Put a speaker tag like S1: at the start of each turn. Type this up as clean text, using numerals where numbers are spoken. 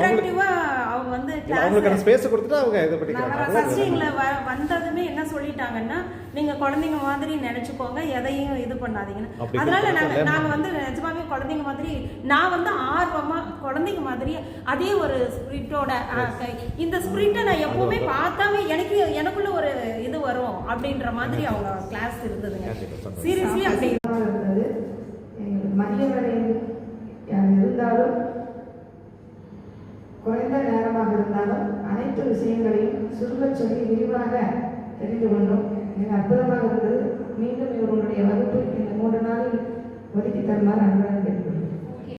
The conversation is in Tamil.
S1: அட்ராக்டிவா அவங்க வந்து
S2: அவங்களுக்கான ஸ்பேஸ் கொடுத்துட்டு அவங்க இதை படிக்கிறாங்க.
S1: ஃபர்ஸ்டிங்ல வந்ததுமே என்ன சொல்லிட்டாங்கன்னா, நீங்க குழந்தைங்க மாதிரி நினைச்சுக்கோங்க, எதையும் இது பண்ணாதீங்கன்னு. அதனால நாங்க வந்து நிஜமாவே குழந்தைங்க மாதிரி, நான் வந்து ஆர்வமா குழந்தைங்க மாதிரி அதே ஒரு ஸ்பிரிட்டோட, இந்த ஸ்பிரிட்டை நான் எப்பவுமே பார்த்தாவே எனக்குள்ள ஒரு இது வரும் அப்படின்ற மாதிரி அவங்க கிளாஸ் இருந்ததுங்க. சீரியஸ்லி அப்படி
S3: இருந்தது. மதிய வேளையில் இருந்தாலும் குறைந்த நேரமாக இருந்தாலும் அனைத்து விஷயங்களையும் சுருங்கச் சொல்லி விரிவாக தெரிந்து கொண்டோம். மிக அற்புதமாக இருந்தது. மீண்டும் இவர்களுடைய வகுப்பு இந்த 3 நாளில் ஒதுக்கி தருமாறு அன்புடன்